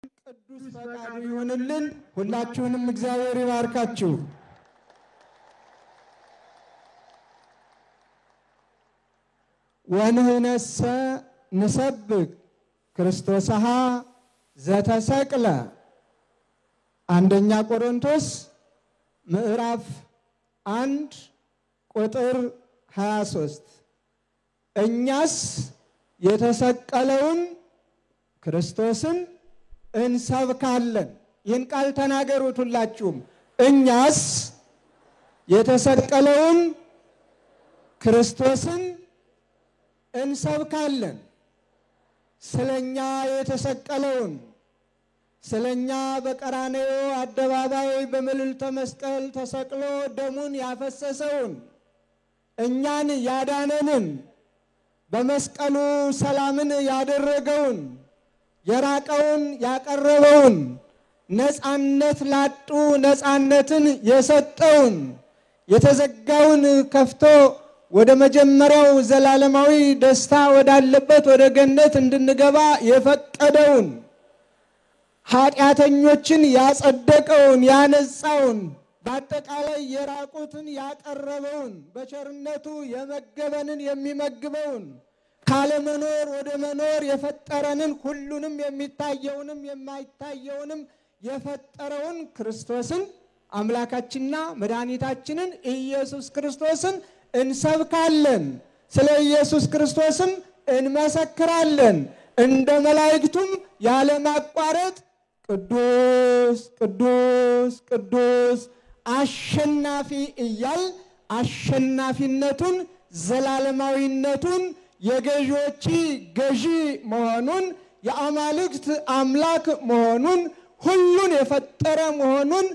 ቅዱስ ፈቃዱ ይሁንልን። ሁላችሁንም እግዚአብሔር ይባርካችሁ። ወንህነሰ ንሰብክ ክርስቶስሃ ዘተሰቅለ አንደኛ ቆሮንቶስ ምዕራፍ 1 ቁጥር 23 እኛስ የተሰቀለውን ክርስቶስን እንሰብካለን። ይህን ቃል ተናገሩት ሁላችሁም። እኛስ የተሰቀለውን ክርስቶስን እንሰብካለን። ስለኛ የተሰቀለውን ስለኛ በቀራንዮ አደባባይ በምልዕልተ መስቀል ተሰቅሎ ደሙን ያፈሰሰውን እኛን ያዳነንን በመስቀሉ ሰላምን ያደረገውን የራቀውን ያቀረበውን ነፃነት ላጡ ነፃነትን የሰጠውን የተዘጋውን ከፍቶ ወደ መጀመሪያው ዘላለማዊ ደስታ ወዳለበት ወደ ገነት እንድንገባ የፈቀደውን ኃጢአተኞችን ያጸደቀውን ያነጻውን በአጠቃላይ የራቁትን ያቀረበውን በቸርነቱ የመገበንን የሚመግበውን ካለመኖር ወደ መኖር የፈጠረንን ሁሉንም የሚታየውንም የማይታየውንም የፈጠረውን ክርስቶስን አምላካችንና መድኃኒታችንን ኢየሱስ ክርስቶስን እንሰብካለን። ስለ ኢየሱስ ክርስቶስም እንመሰክራለን። እንደ መላእክቱም ያለ ማቋረጥ ቅዱስ ቅዱስ ቅዱስ አሸናፊ እያል አሸናፊነቱን ዘላለማዊነቱን የገዢዎች ገዢ መሆኑን የአማልክት አምላክ መሆኑን ሁሉን የፈጠረ መሆኑን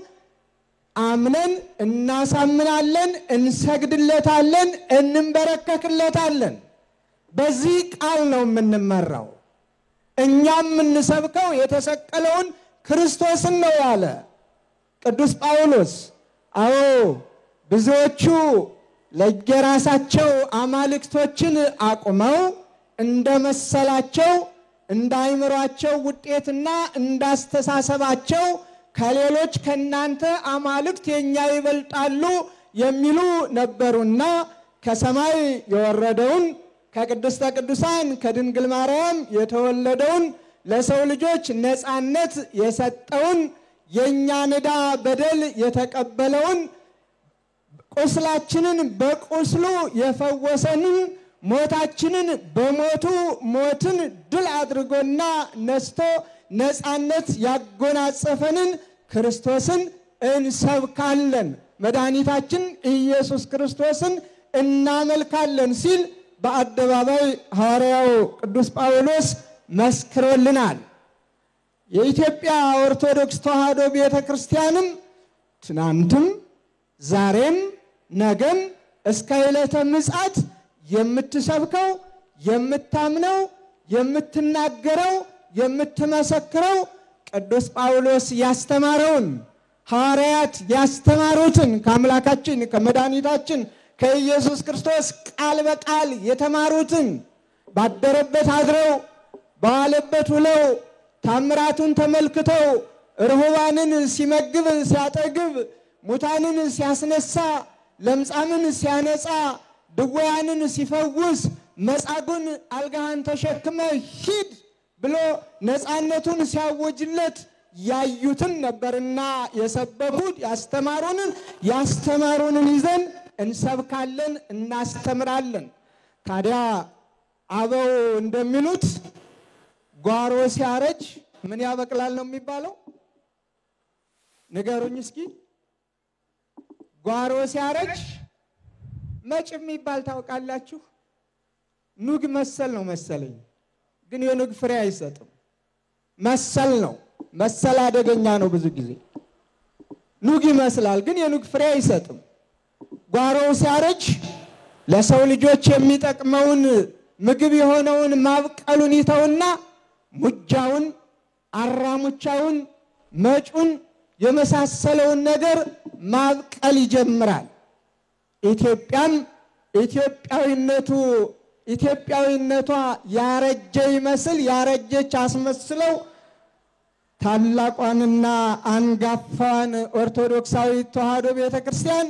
አምነን እናሳምናለን፣ እንሰግድለታለን፣ እንንበረከክለታለን። በዚህ ቃል ነው የምንመራው። እኛም የምንሰብከው የተሰቀለውን ክርስቶስን ነው ያለ ቅዱስ ጳውሎስ። አዎ ብዙዎቹ ለየራሳቸው አማልክቶችን አቁመው እንደመሰላቸው እንዳይምሯቸው ውጤትና እንዳስተሳሰባቸው ከሌሎች ከናንተ አማልክት የኛ ይበልጣሉ የሚሉ ነበሩና ከሰማይ የወረደውን ከቅድስተ ቅዱሳን ከድንግል ማርያም የተወለደውን ለሰው ልጆች ነፃነት የሰጠውን የኛን ዕዳ በደል የተቀበለውን ቁስላችንን በቁስሉ የፈወሰንን ሞታችንን በሞቱ ሞትን ድል አድርጎና ነስቶ ነፃነት ያጎናጸፈንን ክርስቶስን እንሰብካለን። መድኃኒታችን ኢየሱስ ክርስቶስን እናመልካለን ሲል በአደባባይ ሐዋርያው ቅዱስ ጳውሎስ መስክሮልናል። የኢትዮጵያ ኦርቶዶክስ ተዋሕዶ ቤተ ክርስቲያንም ትናንትም ዛሬም ነገም እስከ ዕለተ ምጽአት የምትሰብከው የምታምነው የምትናገረው የምትመሰክረው ቅዱስ ጳውሎስ ያስተማረውን ሐዋርያት ያስተማሩትን ከአምላካችን ከመድኃኒታችን ከኢየሱስ ክርስቶስ ቃል በቃል የተማሩትን ባደረበት አድረው በዋለበት ውለው ታምራቱን ተመልክተው ርሁባንን ሲመግብ ሲያጠግብ ሙታንን ሲያስነሳ ለምጻምን ሲያነጻ ድውያንን ሲፈውስ መጻጉን አልጋህን ተሸክመ ሂድ ብሎ ነፃነቱን ሲያወጅለት ያዩትን ነበርና የሰበኩት ያስተማሩንን ይዘን እንሰብካለን እናስተምራለን። ታዲያ አበው እንደሚሉት ጓሮ ሲያረጅ ምን ያበቅላል ነው የሚባለው? ንገሩኝ እስኪ። ጓሮ ሲያረጅ መጭ የሚባል ታውቃላችሁ? ኑግ መሰል ነው መሰለኝ፣ ግን የኑግ ፍሬ አይሰጥም። መሰል ነው። መሰል አደገኛ ነው። ብዙ ጊዜ ኑግ ይመስላል፣ ግን የኑግ ፍሬ አይሰጥም። ጓሮው ሲያረጅ ለሰው ልጆች የሚጠቅመውን ምግብ የሆነውን ማብቀሉን ይተውና ሙጃውን፣ አራሙቻውን፣ መጩን የመሳሰለውን ነገር ማብቀል ይጀምራል። ኢትዮጵያም ኢትዮጵያዊነቷ ያረጀ ይመስል ያረጀች አስመስለው ታላቋንና አንጋፋን ኦርቶዶክሳዊት ተዋሕዶ ቤተክርስቲያን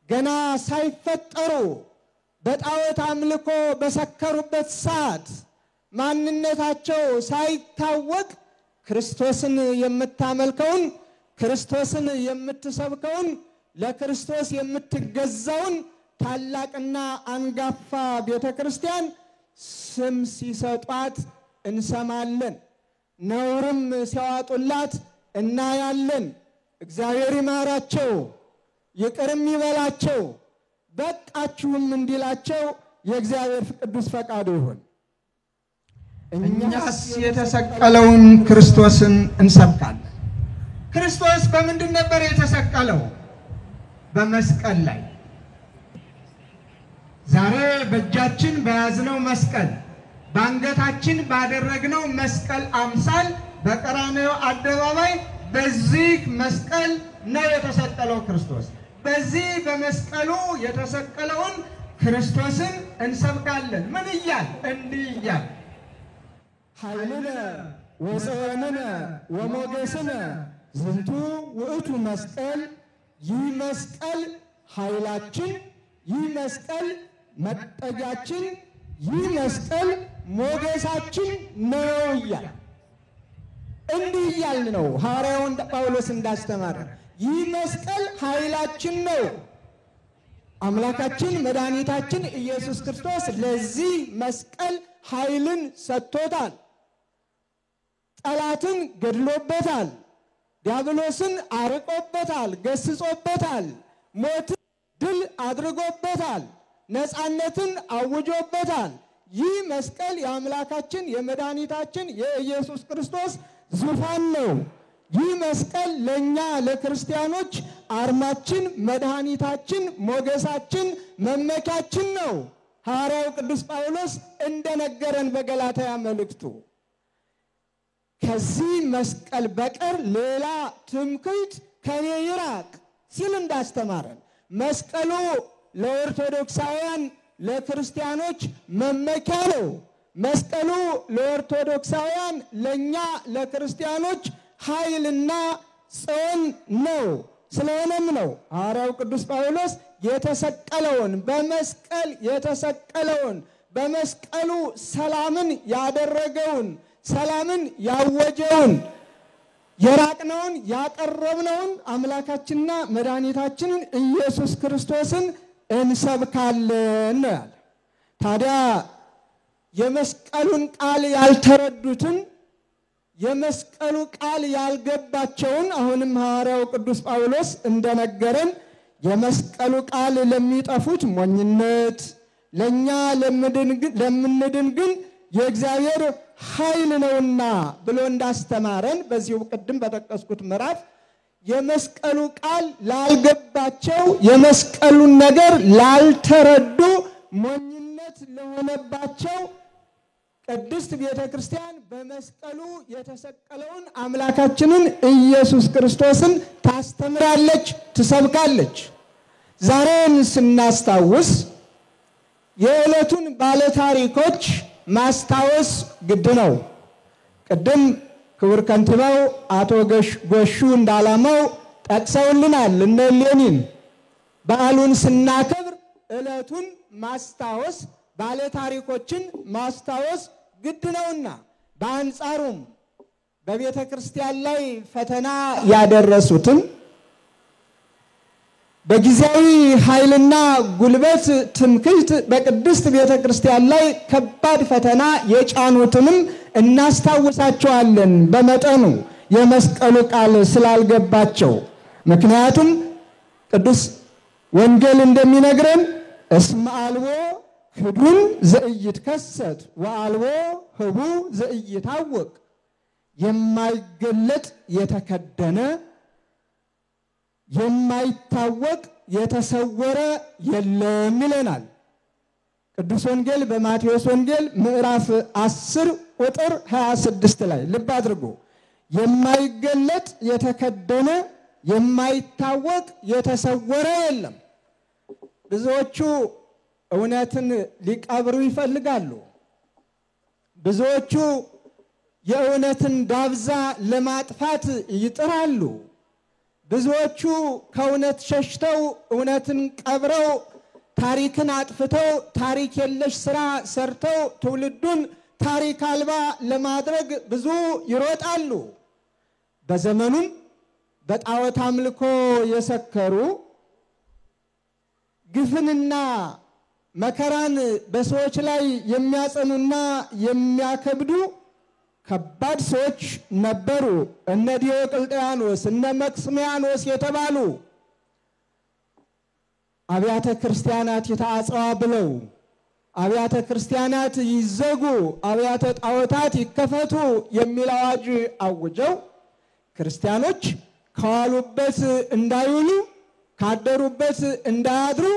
ገና ሳይፈጠሩ በጣዖት አምልኮ በሰከሩበት ሰዓት ማንነታቸው ሳይታወቅ ክርስቶስን የምታመልከውን ክርስቶስን የምትሰብከውን ለክርስቶስ የምትገዛውን ታላቅና አንጋፋ ቤተክርስቲያን ስም ሲሰጧት እንሰማለን። ነውርም ሲያወጡላት እናያለን። እግዚአብሔር ይማራቸው፣ ይቅርም ይበላቸው፣ በቃችሁም እንዲላቸው የእግዚአብሔር ቅዱስ ፈቃዱ ይሁን። እኛስ የተሰቀለውን ክርስቶስን እንሰብካለን። ክርስቶስ በምንድን ነበር የተሰቀለው? በመስቀል ላይ። ዛሬ በእጃችን በያዝነው መስቀል፣ በአንገታችን ባደረግነው መስቀል አምሳል በቀራንዮ አደባባይ በዚህ መስቀል ነው የተሰቀለው ክርስቶስ። በዚህ በመስቀሉ የተሰቀለውን ክርስቶስን እንሰብካለን። ምን እያል? እንዲህ እያል ኃይልነ ወጽዮንነ ወሞገስነ ዝንቱ ውእቱ መስቀል። ይህ መስቀል ኃይላችን፣ ይህ መስቀል መጠጊያችን፣ ይህ መስቀል ሞገሳችን ነው እያል እንዲህ እያል ነው ሐዋርያው ጳውሎስ እንዳስተማረ። ይህ መስቀል ኃይላችን ነው። አምላካችን መድኃኒታችን ኢየሱስ ክርስቶስ ለዚህ መስቀል ኃይልን ሰጥቶታል። ጠላትን ገድሎበታል። ዲያብሎስን አርቆበታል፣ ገስጾበታል። ሞትን ድል አድርጎበታል። ነፃነትን አውጆበታል። ይህ መስቀል የአምላካችን የመድኃኒታችን የኢየሱስ ክርስቶስ ዙፋን ነው። ይህ መስቀል ለእኛ ለክርስቲያኖች አርማችን፣ መድኃኒታችን፣ ሞገሳችን፣ መመኪያችን ነው። ሐዋርያው ቅዱስ ጳውሎስ እንደነገረን በገላትያ መልእክቱ ከዚህ መስቀል በቀር ሌላ ትምክህት ከኔ ይራቅ ሲል እንዳስተማረን መስቀሉ ለኦርቶዶክሳውያን ለክርስቲያኖች መመኪያ ነው። መስቀሉ ለኦርቶዶክሳውያን ለኛ ለክርስቲያኖች ኃይልና ጽዮን ነው። ስለሆነም ነው ሐዋርያው ቅዱስ ጳውሎስ የተሰቀለውን በመስቀል የተሰቀለውን በመስቀሉ ሰላምን ያደረገውን ሰላምን ያወጀውን የራቅነውን ያቀረብነውን አምላካችንና መድኃኒታችንን ኢየሱስ ክርስቶስን እንሰብካለን ነው ያለ። ታዲያ የመስቀሉን ቃል ያልተረዱትን የመስቀሉ ቃል ያልገባቸውን አሁንም ሐዋርያው ቅዱስ ጳውሎስ እንደነገረን የመስቀሉ ቃል ለሚጠፉት ሞኝነት፣ ለኛ ለምንድን ግን የእግዚአብሔር ኃይል ነውና ብሎ እንዳስተማረን በዚሁ ቅድም በጠቀስኩት ምዕራፍ የመስቀሉ ቃል ላልገባቸው የመስቀሉን ነገር ላልተረዱ ሞኝነት ለሆነባቸው ቅድስት ቤተ ክርስቲያን በመስቀሉ የተሰቀለውን አምላካችንን ኢየሱስ ክርስቶስን ታስተምራለች፣ ትሰብካለች። ዛሬን ስናስታውስ የዕለቱን ባለታሪኮች ማስታወስ ግድ ነው። ቅድም ክቡር ከንቲባው አቶ ጎሹ እንዳላማው ጠቅሰውልናል። እነ ሌኒን በዓሉን ስናከብር ዕለቱን ማስታወስ ባለታሪኮችን ማስታወስ ግድ ነውና፣ በአንጻሩም በቤተ ክርስቲያን ላይ ፈተና ያደረሱትን በጊዜያዊ ኃይልና ጉልበት ትምክህት በቅድስት ቤተ ክርስቲያን ላይ ከባድ ፈተና የጫኑትንም እናስታውሳቸዋለን በመጠኑ የመስቀሉ ቃል ስላልገባቸው። ምክንያቱም ቅዱስ ወንጌል እንደሚነግረን እስመ አልቦ ህዱን ዘኢይትከሰት ወአልቦ ህቡ ዘኢይታወቅ፣ የማይገለጥ የተከደነ የማይታወቅ የተሰወረ የለም ይለናል ቅዱስ ወንጌል በማቴዎስ ወንጌል ምዕራፍ 10 ቁጥር 26 ላይ ልብ አድርጎ የማይገለጥ የተከደነ የማይታወቅ የተሰወረ የለም። ብዙዎቹ እውነትን ሊቀብሩ ይፈልጋሉ። ብዙዎቹ የእውነትን ዳብዛ ለማጥፋት ይጥራሉ። ብዙዎቹ ከእውነት ሸሽተው እውነትን ቀብረው ታሪክን አጥፍተው ታሪክ የለሽ ስራ ሰርተው ትውልዱን ታሪክ አልባ ለማድረግ ብዙ ይሮጣሉ። በዘመኑም በጣዖት አምልኮ የሰከሩ ግፍንና መከራን በሰዎች ላይ የሚያጸኑና የሚያከብዱ ከባድ ሰዎች ነበሩ። እነ ዲዮቅልጥያኖስ እነ መክስሚያኖስ የተባሉ አብያተ ክርስቲያናት ይታጸዋ ብለው አብያተ ክርስቲያናት ይዘጉ፣ አብያተ ጣዖታት ይከፈቱ የሚል አዋጅ አውጀው ክርስቲያኖች ከዋሉበት እንዳይውሉ ካደሩበት እንዳያድሩ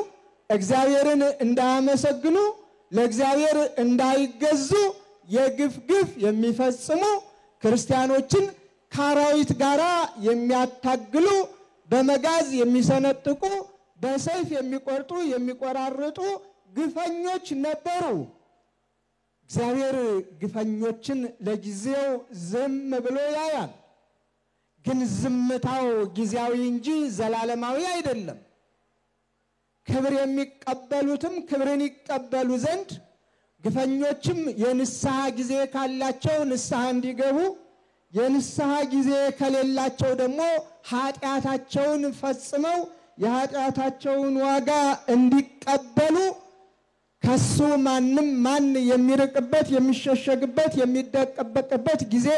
እግዚአብሔርን እንዳያመሰግኑ ለእግዚአብሔር እንዳይገዙ የግፍ ግፍ የሚፈጽሙ ክርስቲያኖችን ከአራዊት ጋራ የሚያታግሉ በመጋዝ የሚሰነጥቁ በሰይፍ የሚቆርጡ የሚቆራርጡ ግፈኞች ነበሩ። እግዚአብሔር ግፈኞችን ለጊዜው ዝም ብሎ ያያል። ግን ዝምታው ጊዜያዊ እንጂ ዘላለማዊ አይደለም። ክብር የሚቀበሉትም ክብርን ይቀበሉ ዘንድ ግፈኞችም የንስሐ ጊዜ ካላቸው ንስሐ እንዲገቡ የንስሐ ጊዜ ከሌላቸው ደግሞ ኃጢአታቸውን ፈጽመው የኃጢአታቸውን ዋጋ እንዲቀበሉ ከሱ ማን የሚርቅበት የሚሸሸግበት የሚደቀበቅበት ጊዜ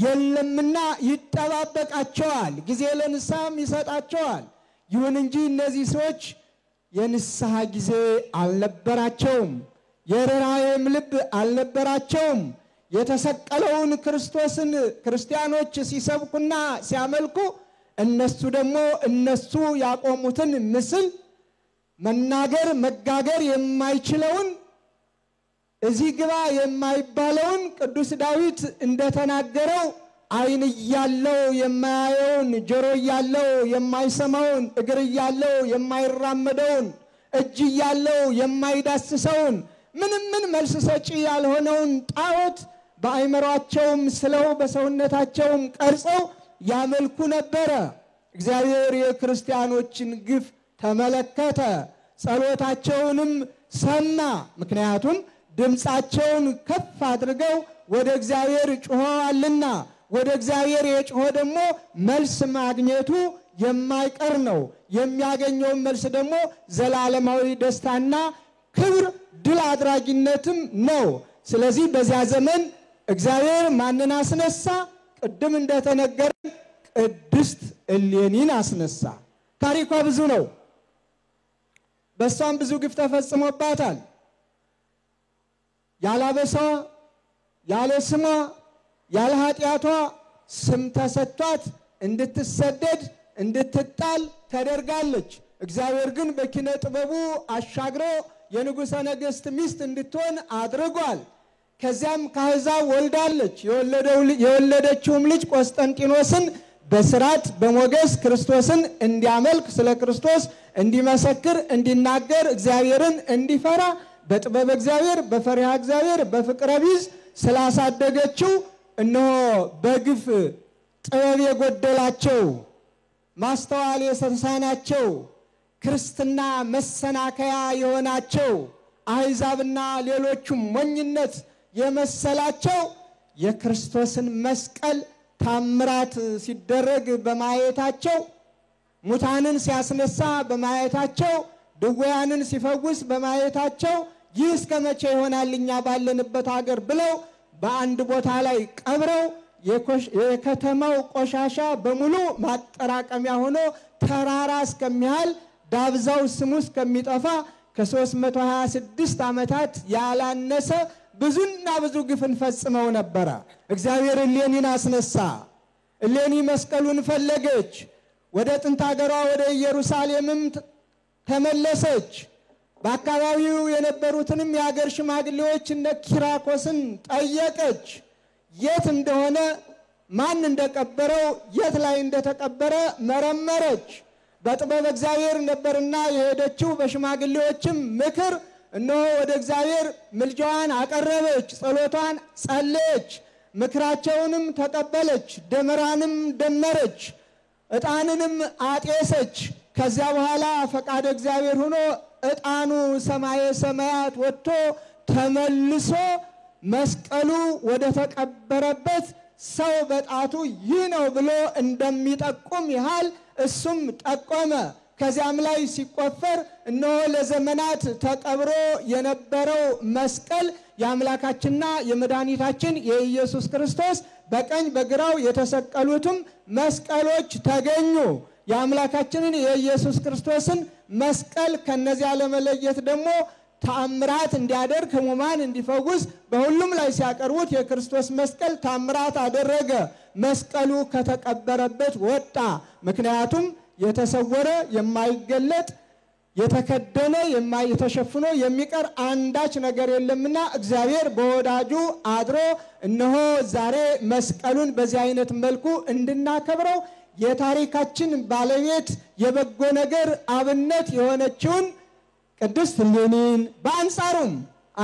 የለምና ይጠባበቃቸዋል። ጊዜ ለንስሐም ይሰጣቸዋል። ይሁን እንጂ እነዚህ ሰዎች የንስሐ ጊዜ አልነበራቸውም። የርኅራኄም ልብ አልነበራቸውም። የተሰቀለውን ክርስቶስን ክርስቲያኖች ሲሰብኩና ሲያመልኩ እነሱ ደግሞ እነሱ ያቆሙትን ምስል መናገር መጋገር የማይችለውን እዚህ ግባ የማይባለውን ቅዱስ ዳዊት እንደተናገረው ዓይን እያለው የማያየውን ጆሮ እያለው የማይሰማውን እግር እያለው የማይራመደውን እጅ እያለው የማይዳስሰውን ምን መልስ ሰጪ ያልሆነውን ጣዖት በአይምሯቸውም ስለው በሰውነታቸውም ቀርጸው ያመልኩ ነበረ። እግዚአብሔር የክርስቲያኖችን ግፍ ተመለከተ፣ ጸሎታቸውንም ሰማ። ምክንያቱም ድምፃቸውን ከፍ አድርገው ወደ እግዚአብሔር ጮኸዋልና፣ ወደ እግዚአብሔር የጮኸ ደግሞ መልስ ማግኘቱ የማይቀር ነው። የሚያገኘውን መልስ ደግሞ ዘላለማዊ ደስታና ክብር ድል አድራጊነትም ነው። ስለዚህ በዚያ ዘመን እግዚአብሔር ማንን አስነሳ? ቅድም እንደተነገረ ቅድስት እሌኒን አስነሳ። ታሪኳ ብዙ ነው። በሷም ብዙ ግፍ ተፈጽሞባታል። ያላበሷ ያለ ስሟ ያለ ኃጢአቷ ስም ተሰጥቷት እንድትሰደድ እንድትጣል ተደርጋለች። እግዚአብሔር ግን በኪነ ጥበቡ አሻግሮ የንጉሠ ነገሥት ሚስት እንድትሆን አድርጓል። ከዚያም ከአሕዛብ ወልዳለች። የወለደችውም ልጅ ቆስጠንጢኖስን በስራት በሞገስ ክርስቶስን እንዲያመልክ ስለ ክርስቶስ እንዲመሰክር እንዲናገር እግዚአብሔርን እንዲፈራ በጥበብ እግዚአብሔር በፈሪሃ እግዚአብሔር በፍቅረ ቢዝ ስላሳደገችው እነሆ በግፍ ጥበብ የጎደላቸው ማስተዋል የተሳናቸው ክርስትና መሰናከያ የሆናቸው አሕዛብና ሌሎቹም ሞኝነት የመሰላቸው የክርስቶስን መስቀል ታምራት ሲደረግ በማየታቸው ሙታንን ሲያስነሳ በማየታቸው ድውያንን ሲፈውስ በማየታቸው ይህ እስከ መቼ ይሆናል እኛ ባለንበት ሀገር ብለው በአንድ ቦታ ላይ ቀብረው የከተማው ቆሻሻ በሙሉ ማጠራቀሚያ ሆኖ ተራራ እስከሚያህል ዳብዛው ስሙ እስከሚጠፋ ከ326 ዓመታት ያላነሰ ብዙና ብዙ ግፍን ፈጽመው ነበረ። እግዚአብሔር እሌኒን አስነሳ። እሌኒ መስቀሉን ፈለገች። ወደ ጥንት ሀገሯ ወደ ኢየሩሳሌምም ተመለሰች። በአካባቢው የነበሩትንም የሀገር ሽማግሌዎች እነ ኪራኮስን ጠየቀች። የት እንደሆነ ማን እንደቀበረው የት ላይ እንደተቀበረ መረመረች። በጥበብ እግዚአብሔር ነበርና የሄደችው በሽማግሌዎችም ምክር እነሆ ወደ እግዚአብሔር ምልጃዋን አቀረበች፣ ጸሎቷን ጸለየች። ምክራቸውንም ተቀበለች፣ ደመራንም ደመረች፣ ዕጣንንም አጤሰች። ከዚያ በኋላ ፈቃደ እግዚአብሔር ሆኖ ዕጣኑ ሰማየ ሰማያት ወጥቶ ተመልሶ መስቀሉ ወደ ተቀበረበት ሰው በጣቱ ይህ ነው ብሎ እንደሚጠቁም ያህል እሱም ጠቆመ። ከዚያም ላይ ሲቆፈር እነሆ ለዘመናት ተቀብሮ የነበረው መስቀል የአምላካችንና የመድኃኒታችን የኢየሱስ ክርስቶስ በቀኝ በግራው የተሰቀሉትም መስቀሎች ተገኙ። የአምላካችንን የኢየሱስ ክርስቶስን መስቀል ከነዚያ ለመለየት ደግሞ ተአምራት እንዲያደርግ ሕሙማን እንዲፈውስ በሁሉም ላይ ሲያቀርቡት የክርስቶስ መስቀል ተአምራት አደረገ። መስቀሉ ከተቀበረበት ወጣ። ምክንያቱም የተሰወረ የማይገለጥ የተከደነ ተሸፍኖ የሚቀር አንዳች ነገር የለምና እግዚአብሔር በወዳጁ አድሮ እነሆ ዛሬ መስቀሉን በዚህ አይነት መልኩ እንድናከብረው የታሪካችን ባለቤት የበጎ ነገር አብነት የሆነችውን ቅድስት እሌኒን በአንጻሩም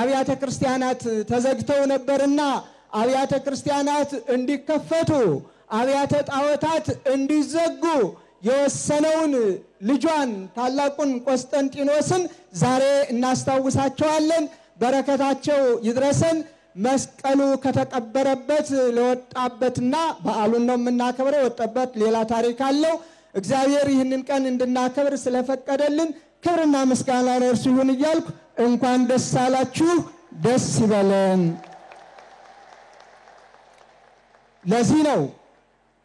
አብያተ ክርስቲያናት ተዘግተው ነበርና አብያተ ክርስቲያናት እንዲከፈቱ አብያተ ጣዖታት እንዲዘጉ የወሰነውን ልጇን ታላቁን ቆስጠንጢኖስን ዛሬ እናስታውሳቸዋለን። በረከታቸው ይድረሰን። መስቀሉ ከተቀበረበት ለወጣበትና በዓሉን ነው የምናከብረው። ወጣበት ሌላ ታሪክ አለው። እግዚአብሔር ይህንን ቀን እንድናከብር ስለፈቀደልን ክብርና ምስጋና ለእርሱ ይሁን እያልኩ እንኳን ደስ አላችሁ፣ ደስ ይበለን። ለዚህ ነው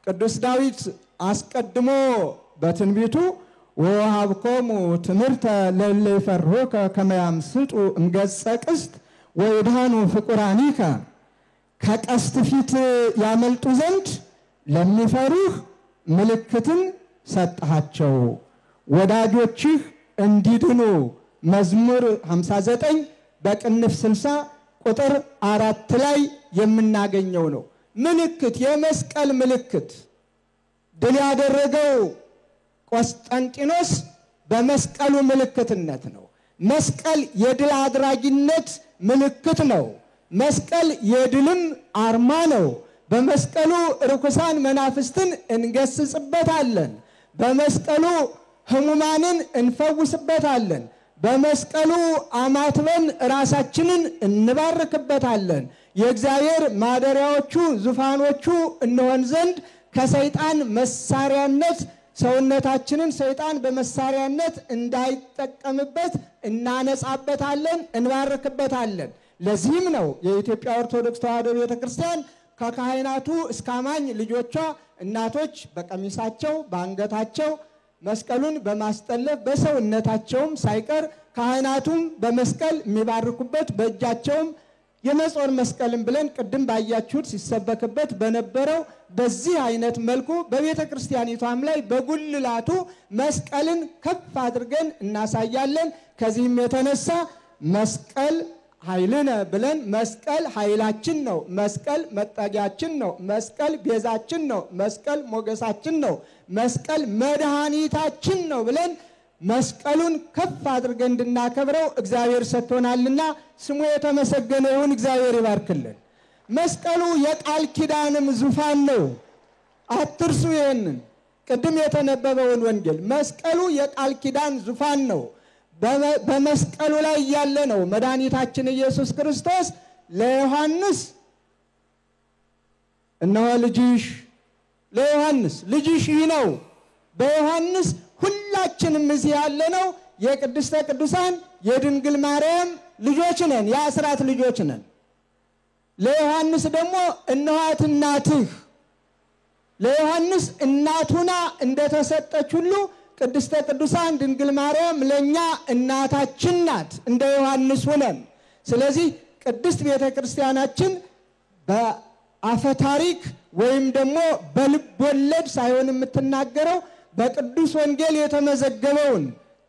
ቅዱስ ዳዊት አስቀድሞ በትንቢቱ ወሀብኮሙ ትምህርተ ለእለ ይፈርሁከ ከመ ያምስጡ እምገጸ ቅስት ወይድኃኑ ፍቁራኒከ ከቀስት ፊት ያመልጡ ዘንድ ለሚፈሩህ ምልክትን ሰጠሃቸው ወዳጆችህ እንዲድኑ። መዝሙር 59 በቅንፍ 60 ቁጥር 4 ላይ የምናገኘው ነው። ምልክት የመስቀል ምልክት ድል ያደረገው ቆስጠንጢኖስ በመስቀሉ ምልክትነት ነው። መስቀል የድል አድራጊነት ምልክት ነው። መስቀል የድልም አርማ ነው። በመስቀሉ ርኩሳን መናፍስትን እንገስጽበታለን። በመስቀሉ ሕሙማንን እንፈውስበታለን። በመስቀሉ አማትበን ራሳችንን እንባርክበታለን። የእግዚአብሔር ማደሪያዎቹ ዙፋኖቹ እንሆን ዘንድ ከሰይጣን መሳሪያነት ሰውነታችንን ሰይጣን በመሳሪያነት እንዳይጠቀምበት እናነጻበታለን፣ እንባርክበታለን። ለዚህም ነው የኢትዮጵያ ኦርቶዶክስ ተዋሕዶ ቤተክርስቲያን ከካህናቱ እስከ አማኝ ልጆቿ እናቶች በቀሚሳቸው በአንገታቸው መስቀሉን በማስጠለፍ በሰውነታቸውም ሳይቀር ካህናቱም በመስቀል የሚባርኩበት በእጃቸውም የመጾር መስቀልን ብለን ቅድም ባያችሁት ሲሰበክበት በነበረው በዚህ አይነት መልኩ በቤተ ክርስቲያኒቷም ላይ በጉልላቱ መስቀልን ከፍ አድርገን እናሳያለን። ከዚህም የተነሳ መስቀል ኃይልነ ብለን መስቀል ኃይላችን ነው፣ መስቀል መጠጊያችን ነው፣ መስቀል ቤዛችን ነው፣ መስቀል ሞገሳችን ነው፣ መስቀል መድኃኒታችን ነው ብለን መስቀሉን ከፍ አድርገን እንድናከብረው እግዚአብሔር ሰጥቶናልና ስሙ የተመሰገነ ይሁን። እግዚአብሔር ይባርክልን። መስቀሉ የቃል ኪዳንም ዙፋን ነው። አትርሱ ይሄንን ቅድም የተነበበውን ወንጌል። መስቀሉ የቃል ኪዳን ዙፋን ነው። በመስቀሉ ላይ ያለ ነው መድኃኒታችን ኢየሱስ ክርስቶስ ለዮሐንስ እነሆ ልጅሽ፣ ለዮሐንስ ልጅሽ ይህ ነው። በዮሐንስ ሁላችንም እዚህ ያለነው የቅድስተ ቅዱሳን የድንግል ማርያም ልጆች ነን፣ የአስራት ልጆች ነን። ለዮሐንስ ደግሞ እነኋት እናትህ፣ ለዮሐንስ እናቱና እንደተሰጠች ሁሉ ቅድስተ ቅዱሳን ድንግል ማርያም ለኛ እናታችን ናት፣ እንደ ዮሐንስ ሆነን። ስለዚህ ቅድስት ቤተ ክርስቲያናችን በአፈ ታሪክ ወይም ደግሞ በልብ ወለድ ሳይሆን የምትናገረው በቅዱስ ወንጌል የተመዘገበውን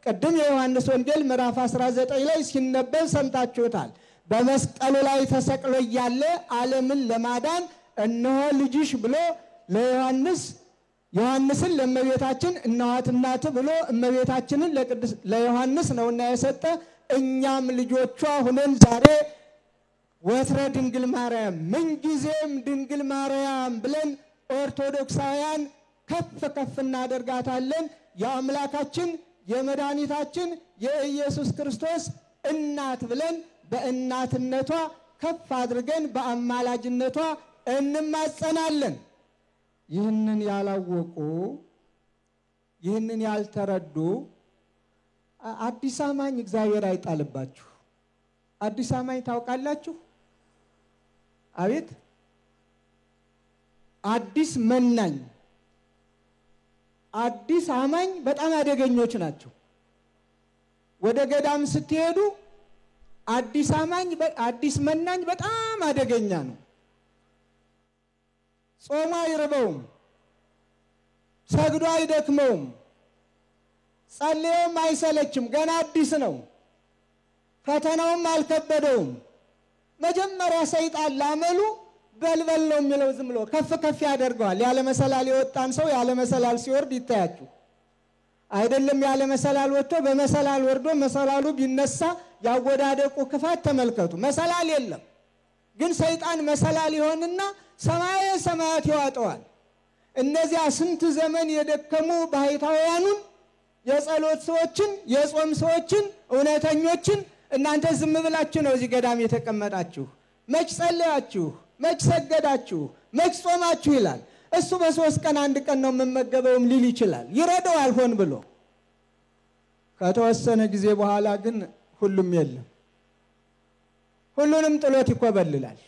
ቅድም የዮሐንስ ወንጌል ምዕራፍ 19 ላይ ሲነበብ ሰምታችሁታል። በመስቀሉ ላይ ተሰቅሎ እያለ ዓለምን ለማዳን እነሆ ልጅሽ ብሎ ዮሐንስን ለእመቤታችን እነኋት እናት ብሎ እመቤታችንን ለዮሐንስ ነውና የሰጠ። እኛም ልጆቿ ሁነን ዛሬ ወትረ ድንግል ማርያም ምንጊዜም ድንግል ማርያም ብለን ኦርቶዶክሳውያን ከፍ ከፍ እናደርጋታለን። የአምላካችን የመድኃኒታችን የኢየሱስ ክርስቶስ እናት ብለን በእናትነቷ ከፍ አድርገን በአማላጅነቷ እንማጸናለን። ይህንን ያላወቁ ይህንን ያልተረዱ አዲስ አማኝ እግዚአብሔር አይጣልባችሁ። አዲስ አማኝ ታውቃላችሁ? አቤት አዲስ መናኝ አዲስ አማኝ በጣም አደገኞች ናቸው። ወደ ገዳም ስትሄዱ አዲስ አማኝ አዲስ መናኝ በጣም አደገኛ ነው። ጾም አይርበውም፣ ሰግዶ አይደክመውም፣ ጸልዮም አይሰለችም። ገና አዲስ ነው። ፈተናውም አልከበደውም። መጀመሪያ ሰይጣን ላመሉ በልበል ነው የሚለው። ዝም ብሎ ከፍ ከፍ ያደርገዋል። ያለ መሰላል የወጣን ሰው ያለ መሰላል ሲወርድ ይታያችሁ አይደለም? ያለ መሰላል ወጥቶ በመሰላል ወርዶ መሰላሉ ቢነሳ ያወዳደቁ ክፋት ተመልከቱ። መሰላል የለም፣ ግን ሰይጣን መሰላል ይሆንና ሰማየ ሰማያት ያወጣዋል። እነዚያ ስንት ዘመን የደከሙ ባሕታውያኑን የጸሎት ሰዎችን የጾም ሰዎችን እውነተኞችን እናንተ ዝም ብላችሁ ነው እዚህ ገዳም የተቀመጣችሁ። መች ጸለያችሁ? መች ሰገዳችሁ? መች ጾማችሁ ይላል። እሱ በ3 ቀን 1 ቀን ነው የምመገበውም ሊል ይችላል። ይረዳዋል ሆን ብሎ። ከተወሰነ ጊዜ በኋላ ግን ሁሉም የለም፣ ሁሉንም ጥሎት ይኮበልላል።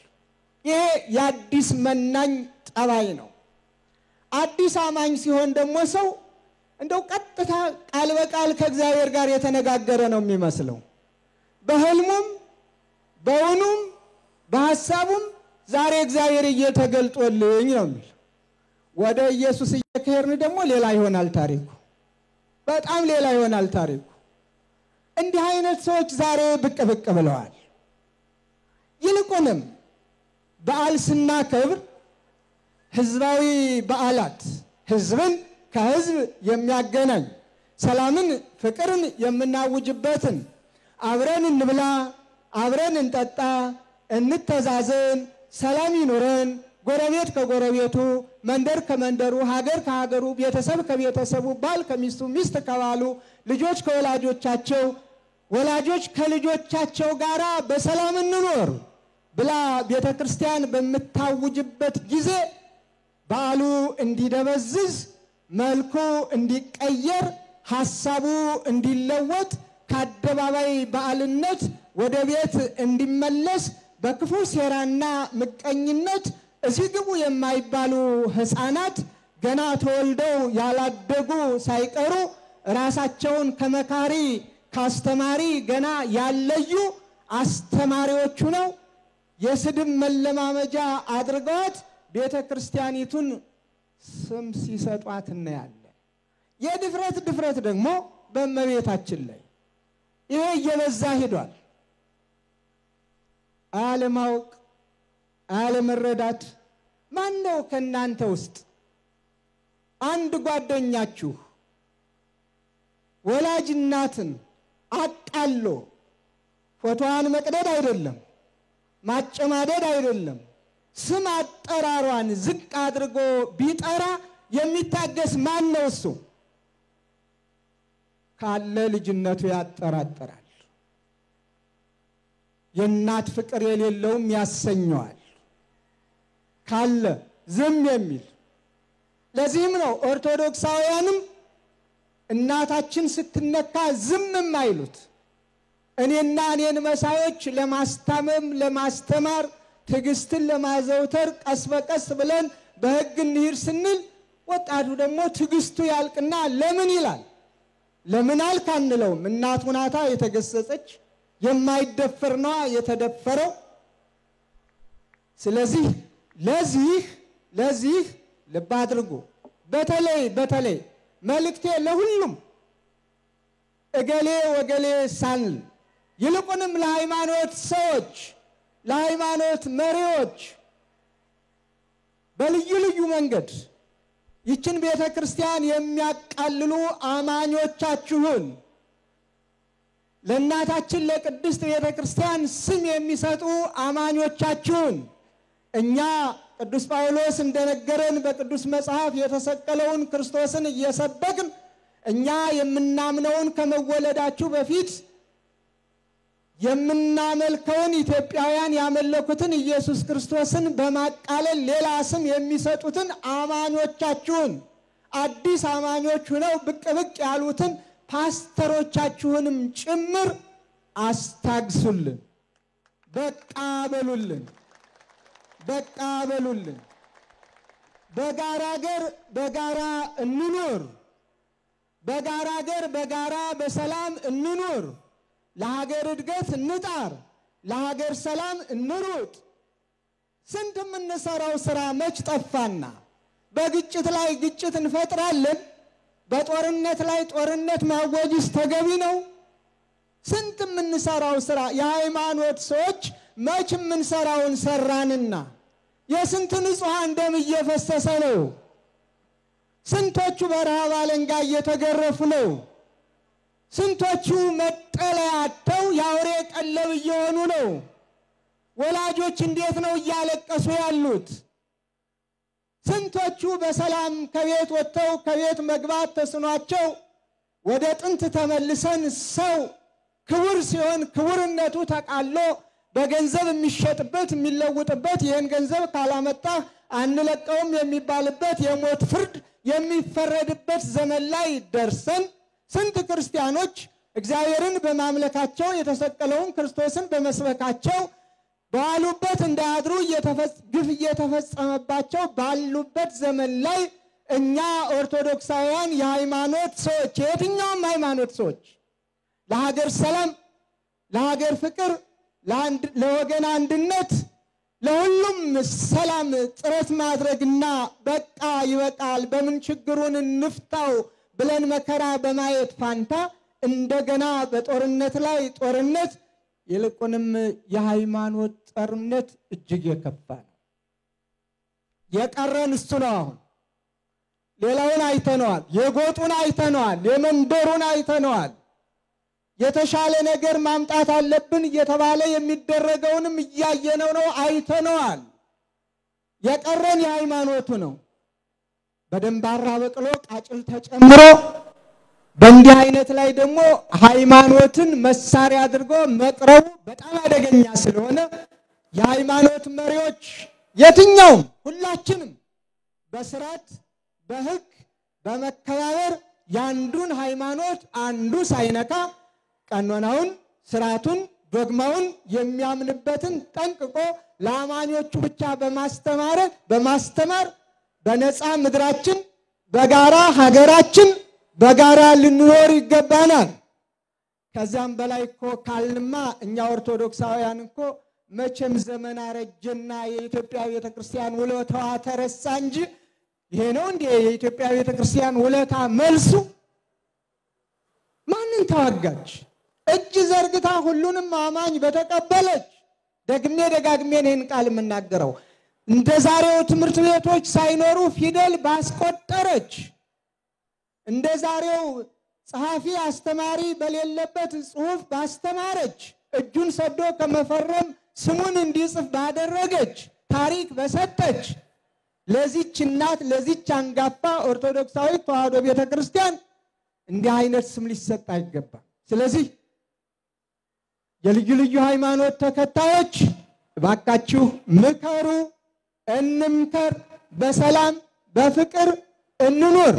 ይሄ የአዲስ መናኝ ጠባይ ነው። አዲስ አማኝ ሲሆን ደግሞ ሰው እንደው ቀጥታ ቃል በቃል ከእግዚአብሔር ጋር የተነጋገረ ነው የሚመስለው። በህልሙም በውኑም በሐሳቡም ዛሬ እግዚአብሔር እየተገልጦልኝ ነው የሚል። ወደ ኢየሱስ እየከሄድን ደግሞ ሌላ ይሆናል ታሪኩ፣ በጣም ሌላ ይሆናል ታሪኩ። እንዲህ አይነት ሰዎች ዛሬ ብቅ ብቅ ብለዋል። ይልቁንም በዓል ስናከብር ህዝባዊ በዓላት ህዝብን ከህዝብ የሚያገናኝ ሰላምን ፍቅርን የምናውጅበትን አብረን እንብላ፣ አብረን እንጠጣ፣ እንተዛዘን፣ ሰላም ይኑረን፣ ጎረቤት ከጎረቤቱ፣ መንደር ከመንደሩ፣ ሀገር ከሀገሩ፣ ቤተሰብ ከቤተሰቡ፣ ባል ከሚስቱ፣ ሚስት ከባሉ፣ ልጆች ከወላጆቻቸው፣ ወላጆች ከልጆቻቸው ጋራ በሰላም እንኖር ብላ ቤተ ክርስቲያን በምታውጅበት ጊዜ በዓሉ እንዲደበዝዝ፣ መልኩ እንዲቀየር፣ ሐሳቡ እንዲለወጥ፣ ከአደባባይ በዓልነት ወደ ቤት እንዲመለስ በክፉ ሴራና ምቀኝነት እዚህ ግቡ የማይባሉ ሕፃናት ገና ተወልደው ያላደጉ ሳይቀሩ ራሳቸውን ከመካሪ ካስተማሪ ገና ያለዩ አስተማሪዎቹ ነው የስድብ መለማመጃ አድርገዋት ቤተ ክርስቲያኒቱን ስም ሲሰጧት እናያለን። የድፍረት ደግሞ በእመቤታችን ላይ ይሄ እየበዛ ሄዷል። አለማወቅ፣ አለመረዳት። ማን ነው ከእናንተ ውስጥ አንድ ጓደኛችሁ ወላጅ እናትን አጣሎ ፎቶዋን መቅደድ አይደለም ማጨማደድ አይደለም ስም አጠራሯን ዝቅ አድርጎ ቢጠራ የሚታገስ ማን ነው? እሱ ካለ ልጅነቱ ያጠራጥራል። የእናት ፍቅር የሌለውም ያሰኘዋል ካለ ዝም የሚል። ለዚህም ነው ኦርቶዶክሳውያንም እናታችን ስትነካ ዝም የማይሉት። እኔና እኔን መሳዮች ለማስታመም ለማስተማር ትዕግስትን ለማዘውተር ቀስ በቀስ ብለን በሕግ እንሂድ ስንል ወጣቱ ደግሞ ትዕግስቱ ያልቅና ለምን ይላል። ለምን አልክ አንለውም። እናቱ ናታ የተገሰጸች፣ የማይደፈር ነዋ የተደፈረው። ስለዚህ ለዚህ ልብ አድርጉ። በተለይ መልእክቴ ለሁሉም እገሌ ወገሌ ሳንል ይልቁንም ለሃይማኖት ሰዎች ለሃይማኖት መሪዎች በልዩ ልዩ መንገድ ይችን ቤተ ክርስቲያን የሚያቃልሉ አማኞቻችሁን ለእናታችን ለቅድስት ቤተክርስቲያን ስም የሚሰጡ አማኞቻችሁን እኛ ቅዱስ ጳውሎስ እንደነገረን በቅዱስ መጽሐፍ የተሰቀለውን ክርስቶስን እየሰበክን እኛ የምናምነውን ከመወለዳችሁ በፊት የምናመልከውን ኢትዮጵያውያን ያመለኩትን ኢየሱስ ክርስቶስን በማቃለል ሌላ ስም የሚሰጡትን አማኞቻችሁን አዲስ አማኞች ሆነው ብቅ ብቅ ያሉትን ፓስተሮቻችሁንም ጭምር አስታግሱልን። በቃ በሉልን። በቃ በሉልን። በጋራ ሀገር በጋራ እንኑር። በጋራ ሀገር በጋራ በሰላም እንኑር። ለሀገር እድገት እንጣር። ለሀገር ሰላም እንሩጥ። ስንት የምንሰራው ስራ መች ጠፋና? በግጭት ላይ ግጭት እንፈጥራለን። በጦርነት ላይ ጦርነት ማወጅስ ተገቢ ነው? ስንት የምንሰራው ስራ የሃይማኖት ሰዎች መች የምንሰራውን ሰራንና የስንት ንጹሃን ደም እየፈሰሰ ነው? ስንቶቹ በረሃብ አለንጋ እየተገረፉ ነው? ስንቶቹ መጠለያ አጥተው የአውሬ ቀለብ እየሆኑ ነው? ወላጆች እንዴት ነው እያለቀሱ ያሉት? ስንቶቹ በሰላም ከቤት ወጥተው ከቤት መግባት ተስኗቸው ወደ ጥንት ተመልሰን ሰው ክቡር ሲሆን ክቡርነቱ ተቃሎ በገንዘብ የሚሸጥበት የሚለውጥበት ይህን ገንዘብ ካላመጣ አንለቀውም የሚባልበት የሞት ፍርድ የሚፈረድበት ዘመን ላይ ደርሰን ስንት ክርስቲያኖች እግዚአብሔርን በማምለካቸው የተሰቀለውን ክርስቶስን በመስበካቸው ባሉበት እንዳያድሩ ግፍ እየተፈጸመባቸው ባሉበት ዘመን ላይ እኛ ኦርቶዶክሳውያን የሃይማኖት ሰዎች የትኛውም ሃይማኖት ሰዎች ለሀገር ሰላም፣ ለሀገር ፍቅር፣ ለወገን አንድነት፣ ለሁሉም ሰላም ጥረት ማድረግና በቃ ይበቃል በምን ችግሩን እንፍታው ብለን መከራ በማየት ፋንታ እንደገና በጦርነት ላይ ጦርነት ይልቁንም የሃይማኖት ጦርነት እጅግ የከፋ ነው። የቀረን እሱ ነው። አሁን ሌላውን አይተነዋል። የጎጡን አይተነዋል። የመንደሩን አይተነዋል። የተሻለ ነገር ማምጣት አለብን እየተባለ የሚደረገውንም እያየነው ነው፣ አይተነዋል። የቀረን የሃይማኖቱ ነው። በደንባራ በቅሎ ቃጭል ተጨምሮ በእንዲህ አይነት ላይ ደግሞ ሃይማኖትን መሳሪያ አድርጎ መቅረቡ በጣም አደገኛ ስለሆነ የሃይማኖት መሪዎች የትኛውም ሁላችንም በስርዓት በሕግ በመከባበር ያንዱን ሃይማኖት አንዱ ሳይነካ ቀኖናውን፣ ስርዓቱን፣ ዶግማውን የሚያምንበትን ጠንቅቆ ለአማኞቹ ብቻ በማስተማር በነፃ ምድራችን በጋራ ሀገራችን በጋራ ልንኖር ይገባናል። ከዛም በላይ እኮ ካልንማ እኛ ኦርቶዶክሳውያን እኮ መቼም ዘመን አረጀና የኢትዮጵያ ቤተክርስቲያን ውለታዋ ተረሳ እንጂ ይሄ ነው እንዴ የኢትዮጵያ ቤተክርስቲያን ውለታ መልሱ? ማንን ተዋጋች? እጅ ዘርግታ ሁሉንም አማኝ በተቀበለች። ደግሜ ደጋግሜ ይህን ቃል የምናገረው እንደ ዛሬው ትምህርት ቤቶች ሳይኖሩ ፊደል ባስቆጠረች፣ እንደ ዛሬው ጸሐፊ አስተማሪ በሌለበት ጽሑፍ ባስተማረች፣ እጁን ሰዶ ከመፈረም ስሙን እንዲጽፍ ባደረገች፣ ታሪክ በሰጠች ለዚች እናት ለዚች አንጋፋ ኦርቶዶክሳዊት ተዋሕዶ ቤተክርስቲያን እንዲህ አይነት ስም ሊሰጥ አይገባም። ስለዚህ የልዩ ልዩ ሃይማኖት ተከታዮች እባካችሁ ምከሩ፣ እንምከር፣ በሰላም በፍቅር እንኑር።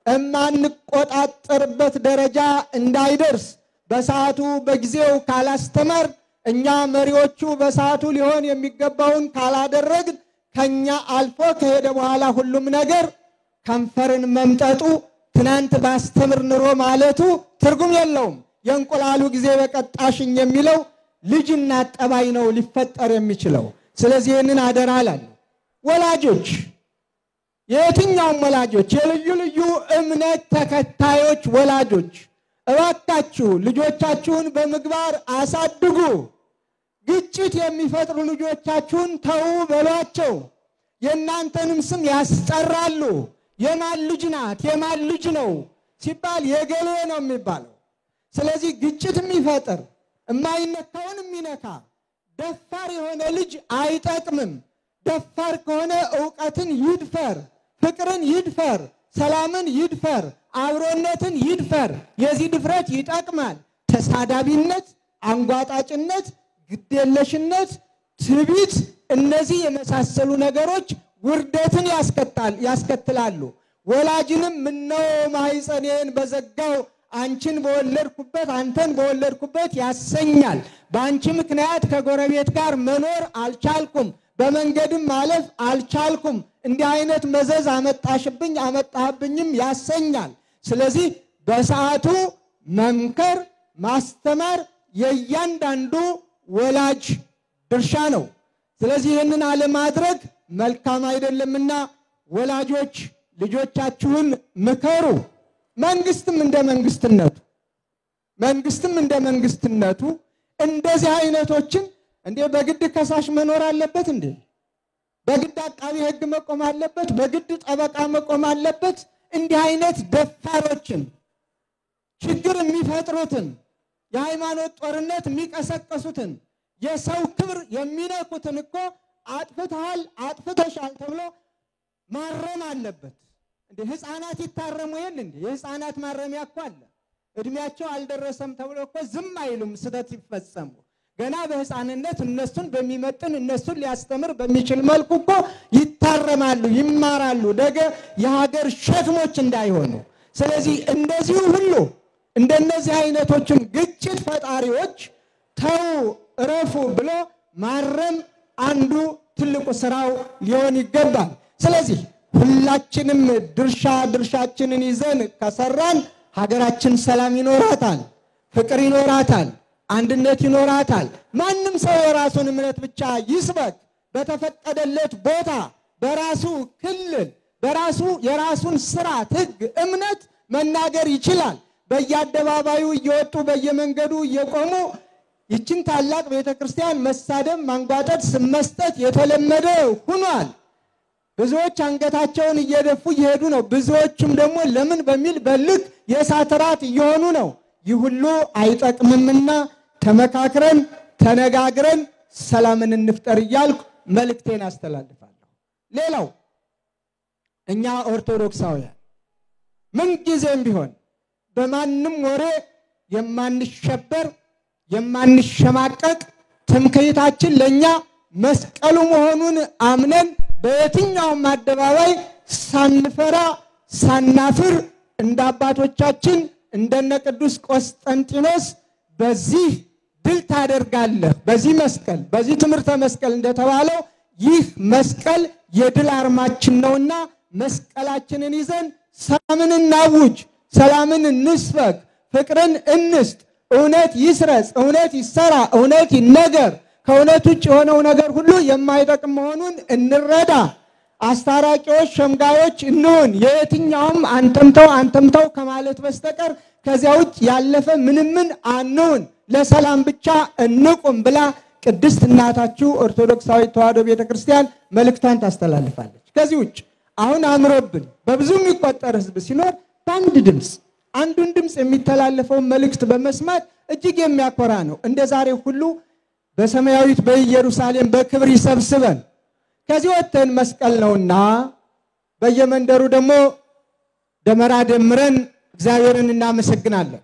እማንቆጣጠርበት ደረጃ እንዳይደርስ በሰዓቱ በጊዜው ካላስተማር እኛ መሪዎቹ በሰዓቱ ሊሆን የሚገባውን ካላደረግን ከኛ አልፎ ከሄደ በኋላ ሁሉም ነገር ከንፈርን መምጠጡ ትናንት ባስተምር ኑሮ ማለቱ ትርጉም የለውም። የእንቁላሉ ጊዜ በቀጣሽኝ የሚለው ልጅና ጠባይ ነው ሊፈጠር የሚችለው። ስለዚህ ይህንን አደራ እላለሁ። ወላጆች፣ የትኛውም ወላጆች፣ የልዩ ልዩ እምነት ተከታዮች ወላጆች እባካችሁ ልጆቻችሁን በምግባር አሳድጉ። ግጭት የሚፈጥሩ ልጆቻችሁን ተው በሏቸው። የእናንተንም ስም ያስጠራሉ። የማን ልጅ ናት የማን ልጅ ነው ሲባል የገሌ ነው የሚባለው። ስለዚህ ግጭት የሚፈጥር የማይነካውን የሚነካ ደፋር የሆነ ልጅ አይጠቅምም። ደፋር ከሆነ ዕውቀትን ይድፈር፣ ፍቅርን ይድፈር፣ ሰላምን ይድፈር፣ አብሮነትን ይድፈር። የዚህ ድፍረት ይጠቅማል። ተሳዳቢነት፣ አንጓጣጭነት፣ ግዴለሽነት፣ ትዕቢት እነዚህ የመሳሰሉ ነገሮች ውርደትን ያስከትላሉ። ወላጅንም ምነው ማህፀኔን በዘጋው አንቺን በወለድኩበት አንተን በወለድኩበት ያሰኛል። በአንቺ ምክንያት ከጎረቤት ጋር መኖር አልቻልኩም፣ በመንገድም ማለፍ አልቻልኩም። እንዲህ አይነት መዘዝ አመጣሽብኝ አመጣህብኝም ያሰኛል። ስለዚህ በሰዓቱ መምከር ማስተማር የእያንዳንዱ ወላጅ ድርሻ ነው። ስለዚህ ይህንን አለማድረግ መልካም አይደለምና ወላጆች ልጆቻችሁን ምከሩ። መንግስትም እንደ መንግስትነቱ እንደዚህ አይነቶችን እንዴ በግድ ከሳሽ መኖር አለበት እንዴ? በግድ አቃቢ ሕግ መቆም አለበት? በግድ ጠበቃ መቆም አለበት? እንዲህ አይነት ደፋሮችን ችግር የሚፈጥሩትን የሃይማኖት ጦርነት የሚቀሰቀሱትን የሰው ክብር የሚነኩትን እኮ አጥፍተሃል አጥፍተሻል ተብሎ ማረም አለበት። እንዴ ህፃናት ይታረሙ የለ እንዴ? የህፃናት ማረሚያ እኮ አለ። እድሜያቸው አልደረሰም ተብሎ እኮ ዝም አይሉም። ስህተት ይፈጸሙ ገና በህፃንነት እነሱን በሚመጥን እነሱን ሊያስተምር በሚችል መልኩ እኮ ይታረማሉ፣ ይማራሉ፣ ነገ የሀገር ሸክሞች እንዳይሆኑ። ስለዚህ እንደዚሁ ሁሉ እንደነዚህ አይነቶችን ግጭት ፈጣሪዎች ተው እረፉ ብሎ ማረም አንዱ ትልቁ ስራው ሊሆን ይገባል። ስለዚህ ሁላችንም ድርሻችንን ይዘን ከሰራን ሀገራችን ሰላም ይኖራታል፣ ፍቅር ይኖራታል፣ አንድነት ይኖራታል። ማንም ሰው የራሱን እምነት ብቻ ይስበክ፣ በተፈቀደለት ቦታ በራሱ ክልል በራሱ የራሱን ስርዓት ሕግ እምነት መናገር ይችላል። በየአደባባዩ እየወጡ በየመንገዱ እየቆሙ ይችን ታላቅ ቤተክርስቲያን መሳደብ፣ ማንጓጠጥ፣ ስም መስጠት የተለመደ ሆኗል። ብዙዎች አንገታቸውን እየደፉ እየሄዱ ነው። ብዙዎችም ደግሞ ለምን በሚል በልክ የእሳት ራት እየሆኑ ነው። ይህ ሁሉ አይጠቅምምና ተመካክረን ተነጋግረን ሰላምን እንፍጠር እያልኩ መልእክቴን አስተላልፋለሁ። ሌላው እኛ ኦርቶዶክሳውያን ምንጊዜም ቢሆን በማንም ወሬ የማንሸበር የማንሸማቀቅ ትምክህታችን ለኛ መስቀሉ መሆኑን አምነን በየትኛውም አደባባይ ሳንፈራ ሳናፍር እንደ አባቶቻችን እንደነ ቅዱስ ቆስጠንጢኖስ በዚህ ድል ታደርጋለህ፣ በዚህ መስቀል በዚህ ትምህርተ መስቀል እንደተባለው ይህ መስቀል የድል አርማችን ነውና መስቀላችንን ይዘን ሰላምን እናውጅ፣ ሰላምን እንስበክ፣ ፍቅርን እንስጥ። እውነት ይስረጽ፣ እውነት ይሰራ፣ እውነት ይነገር። ከእውነት ውጭ የሆነው ነገር ሁሉ የማይጠቅም መሆኑን እንረዳ። አስታራቂዎች፣ ሸምጋዮች እንሁን። የየትኛውም አንተምተው ከማለት በስተቀር ከዚያ ውጭ ያለፈ ምንምን አንሁን። ለሰላም ብቻ እንቁም ብላ ቅድስት እናታችሁ ኦርቶዶክሳዊት ተዋሕዶ ቤተክርስቲያን መልእክቷን ታስተላልፋለች። ከዚህ ውጭ አሁን አምሮብን በብዙ የሚቆጠር ሕዝብ ሲኖር በአንድ ድምፅ አንዱን ድምፅ የሚተላለፈውን መልእክት በመስማት እጅግ የሚያኮራ ነው። እንደ ዛሬ ሁሉ በሰማያዊት በኢየሩሳሌም በክብር ይሰብስበን። ከዚህ ወጥተን መስቀል ነውና በየመንደሩ ደግሞ ደመራ ደምረን እግዚአብሔርን እናመሰግናለን።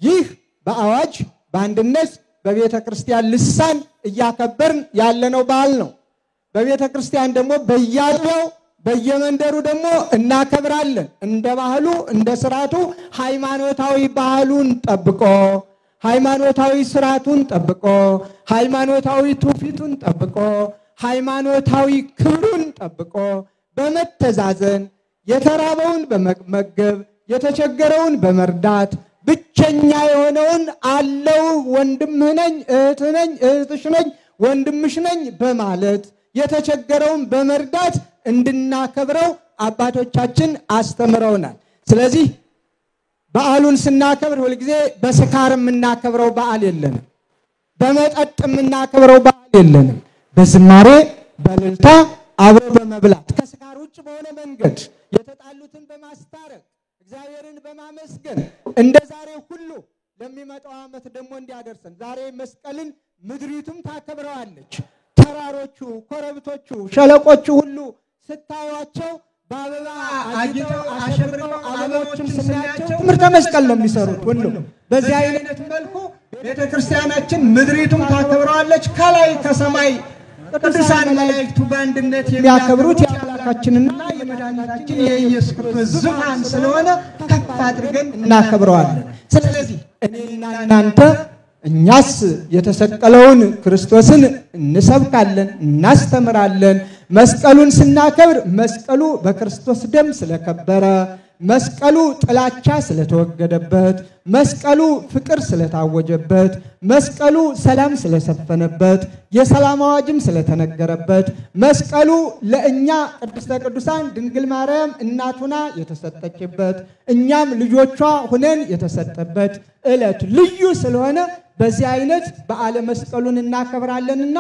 ይህ በአዋጅ በአንድነት በቤተ ክርስቲያን ልሳን እያከበርን ያለነው በዓል ነው። በቤተ ክርስቲያን ደግሞ በየአጥቢያው በየመንደሩ ደግሞ እናከብራለን። እንደ ባህሉ እንደ ስርዓቱ ሃይማኖታዊ ባህሉን ጠብቆ ሃይማኖታዊ ስርዓቱን ጠብቆ ሃይማኖታዊ ትውፊቱን ጠብቆ ሃይማኖታዊ ክብሩን ጠብቆ በመተዛዘን የተራበውን በመመገብ የተቸገረውን በመርዳት ብቸኛ የሆነውን አለው ወንድምህ ነኝ እህትህ ነኝ እህትሽ ነኝ ወንድምሽ ነኝ በማለት የተቸገረውን በመርዳት እንድናከብረው አባቶቻችን አስተምረውናል። ስለዚህ በዓሉን ስናከብር ሁልጊዜ በስካር የምናከብረው በዓል የለንም፣ በመጠጥ የምናከብረው በዓል የለንም። በዝማሬ በእልልታ አብሮ በመብላት ከስካር ውጭ በሆነ መንገድ የተጣሉትን በማስታረቅ እግዚአብሔርን በማመስገን እንደ ዛሬ ሁሉ ለሚመጣው ዓመት ደግሞ እንዲያደርሰን ዛሬ መስቀልን ምድሪቱም ታከብረዋለች። ተራሮቹ፣ ኮረብቶቹ፣ ሸለቆቹ ሁሉ ስታዩቸው በአበባ አጊጠው አሸብርቀው አበቦችን ስናያቸው ትምህርተ መስቀል ነው የሚሰሩት ሁሉም። በዚህ አይነት መልኩ ቤተክርስቲያናችን ምድሪቱም ታከብረዋለች። ከላይ ከሰማይ ቅዱሳን መላእክቱ በአንድነት የሚያከብሩት የአምላካችንና የመድኃኒታችን የኢየሱስ ክርስቶስ ዙፋን ስለሆነ ከፍ አድርገን እናከብረዋለን። ስለዚህ እኔና እናንተ እኛስ የተሰቀለውን ክርስቶስን እንሰብካለን፣ እናስተምራለን። መስቀሉን ስናከብር መስቀሉ በክርስቶስ ደም ስለከበረ፣ መስቀሉ ጥላቻ ስለተወገደበት፣ መስቀሉ ፍቅር ስለታወጀበት፣ መስቀሉ ሰላም ስለሰፈነበት፣ የሰላም አዋጅም ስለተነገረበት፣ መስቀሉ ለእኛ ቅድስተ ቅዱሳን ድንግል ማርያም እናቱና የተሰጠችበት፣ እኛም ልጆቿ ሁነን የተሰጠበት ዕለት ልዩ ስለሆነ በዚህ አይነት በዓለ መስቀሉን እናከብራለንና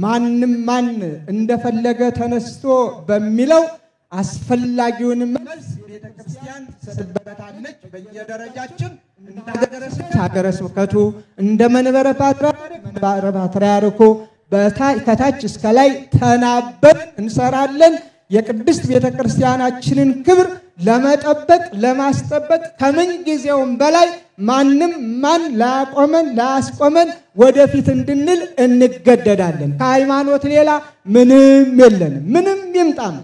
ማንም ማን እንደፈለገ ተነስቶ በሚለው አስፈላጊውን መልስ ቤተክርስቲያን ትሰጥበታለች። በየደረጃችን ሀገረ ስብከቱ እንደ መንበረ ፓትርያርኩ ከታች እስከ ላይ ተናበን እንሰራለን። የቅድስት ቤተክርስቲያናችንን ክብር ለመጠበቅ ለማስጠበቅ ከምን ጊዜውም በላይ ማንም ማን ላያስቆመን ወደፊት እንድንል እንገደዳለን። ከሃይማኖት ሌላ ምንም የለንም። ምንም ይምጣም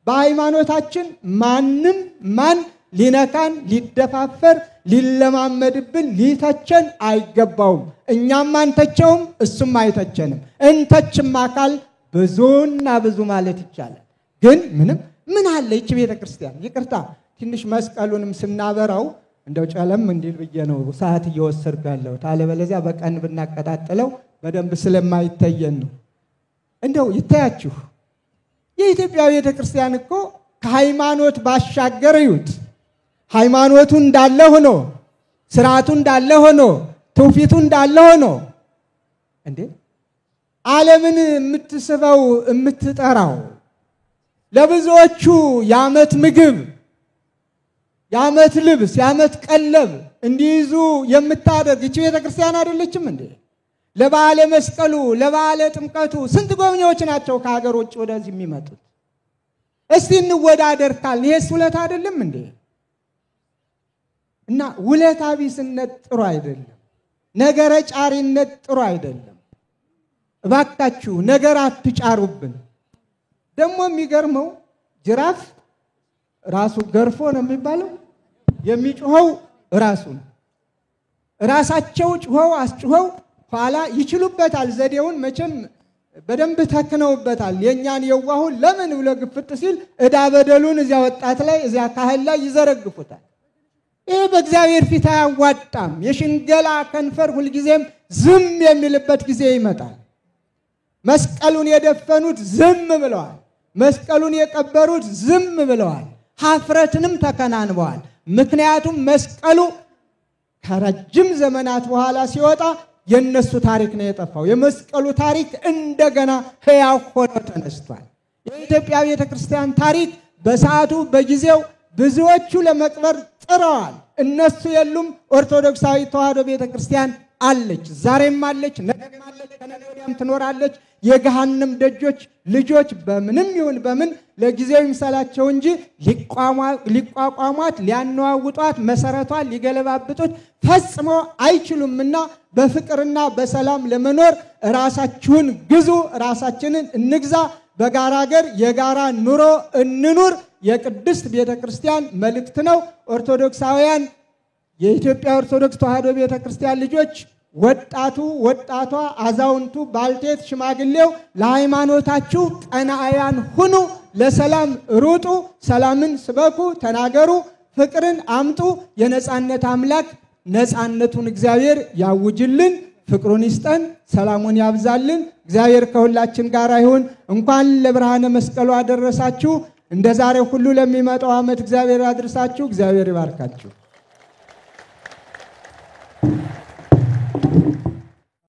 በሃይማኖታችን ማንም ማን ሊነካን ሊደፋፈር ሊለማመድብን ሊተቸን አይገባውም። እኛም አንተቸውም፣ እሱም አይተቸንም። እንተችም አካል ብዙና ብዙ ማለት ይቻላል። ግን ምን አለ ይቺ ቤተክርስቲያን ይቅርታ ትንሽ መስቀሉንም ስናበራው እንደው ጨለም እንዲል ብዬ ነው ሰዓት እየወሰድኩ ያለሁት። አለበለዚያ በቀን ብናቀጣጥለው በደንብ ስለማይተየን ነው። እንደው ይታያችሁ የኢትዮጵያ ቤተክርስቲያን እኮ ከሃይማኖት ባሻገር ይዩት። ሃይማኖቱ እንዳለ ሆኖ ስርዓቱ እንዳለ ሆኖ ትውፊቱ እንዳለ ሆኖ እንዴ ዓለምን የምትስበው የምትጠራው ለብዙዎቹ የዓመት ምግብ የዓመት ልብስ የዓመት ቀለብ እንዲይዙ የምታደርግ ይህች ቤተክርስቲያን አይደለችም እንዴ? ለበዓለ መስቀሉ ለበዓለ ጥምቀቱ ስንት ጎብኚዎች ናቸው ከሀገር ውጭ ወደዚህ የሚመጡት? እስቲ እንወዳደር ካል ይሄስ ውለታ አይደለም እንዴ? እና ውለታ ቢስነት ጥሩ አይደለም። ነገረ ጫሪነት ጥሩ አይደለም። እባካችሁ ነገር አትጫሩብን። ደግሞ የሚገርመው ጅራፍ ራሱ ገርፎ ነው የሚባለው። የሚጮኸው ራሱ ነው። ራሳቸው ጮኸው አስጮኸው ኋላ ይችሉበታል። ዘዴውን መቼም በደንብ ተክነውበታል። የኛን የዋሁን ለምን ብሎ ግፍት ሲል እዳ በደሉን እዚያ ወጣት ላይ እዚያ ካህል ላይ ይዘረግፉታል። ይሄ በእግዚአብሔር ፊት አያዋጣም። የሽንገላ ከንፈር ሁልጊዜም ዝም የሚልበት ጊዜ ይመጣል። መስቀሉን የደፈኑት ዝም ብለዋል። መስቀሉን የቀበሩት ዝም ብለዋል። ሀፍረትንም ተከናንበዋል። ምክንያቱም መስቀሉ ከረጅም ዘመናት በኋላ ሲወጣ የነሱ ታሪክ ነው የጠፋው። የመስቀሉ ታሪክ እንደገና ሕያው ሆኖ ተነስቷል። የኢትዮጵያ ቤተክርስቲያን ታሪክ በሰዓቱ በጊዜው ብዙዎቹ ለመቅበር ጥረዋል። እነሱ የሉም። ኦርቶዶክሳዊ ተዋሕዶ ቤተክርስቲያን አለች። ዛሬም አለች፣ ነገም አለች፣ ከነገ ወዲያም ትኖራለች። የገሃነም ደጆች ልጆች በምንም ይሁን በምን ለጊዜው ይምሰላቸው እንጂ ሊቋቋሟት ሊያነዋውጧት መሰረቷን ሊገለባብጡት ፈጽሞ አይችሉምና በፍቅርና በሰላም ለመኖር ራሳችሁን ግዙ፣ ራሳችንን እንግዛ፣ በጋራ ሀገር የጋራ ኑሮ እንኑር የቅድስት ቤተክርስቲያን መልእክት ነው። ኦርቶዶክሳውያን የኢትዮጵያ ኦርቶዶክስ ተዋሕዶ ቤተክርስቲያን ልጆች ወጣቷ፣ አዛውንቱ፣ ባልቴት፣ ሽማግሌው ለሃይማኖታችሁ ቀናአያን ሁኑ፣ ለሰላም ሩጡ፣ ሰላምን ስበኩ፣ ተናገሩ፣ ፍቅርን አምጡ። የነጻነት አምላክ ነጻነቱን እግዚአብሔር ያውጅልን፣ ፍቅሩን ይስጠን፣ ሰላሙን ያብዛልን። እግዚአብሔር ከሁላችን ጋር ይሁን። እንኳን ለብርሃነ መስቀሉ አደረሳችሁ። እንደ ዛሬ ሁሉ ለሚመጣው ዓመት እግዚአብሔር ያድርሳችሁ። እግዚአብሔር ይባርካችሁ።